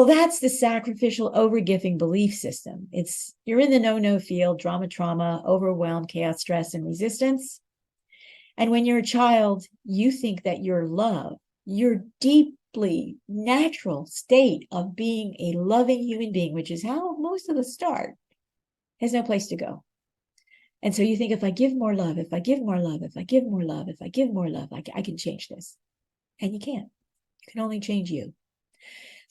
Well, that's the sacrificial overgiving belief system. You're in the no field, drama, trauma, overwhelm, chaos, stress, and resistance. And when you're a child, you think that your love, your deeply natural state of being a loving human being, which is how most of us start, has no place to go. And so you think, if I give more love, if I give more love, if I give more love, if I give more love, I can change this. And you can't. You can only change you.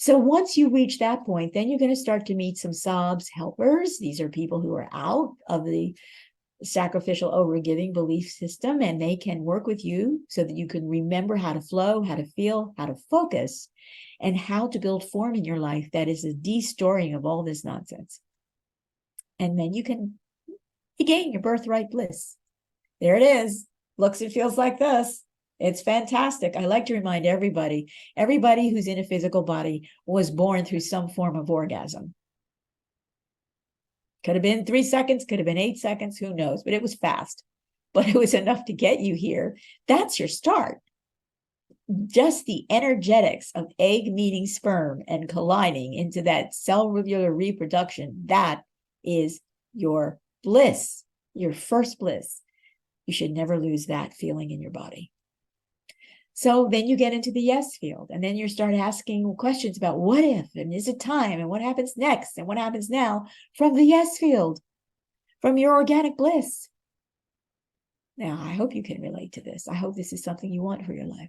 So once you reach that point, then you're going to start to meet some sobs helpers. These are people who are out of the sacrificial overgiving belief system, and they can work with you so that you can remember how to flow, how to feel, how to focus, and how to build form in your life that is a de-storing of all this nonsense. And then you can regain your birthright bliss. There it is. Looks and feels like this. It's fantastic. I like to remind everybody who's in a physical body was born through some form of orgasm. Could have been 3 seconds, could have been 8 seconds, who knows, but it was fast. But it was enough to get you here. That's your start. Just the energetics of egg meeting sperm and colliding into that cellular reproduction, that is your bliss, your first bliss. You should never lose that feeling in your body. So then you get into the yes field, and then you start asking questions about what if, and is it time, and what happens next, and what happens now from the yes field, from your organic bliss. Now, I hope you can relate to this. I hope this is something you want for your life.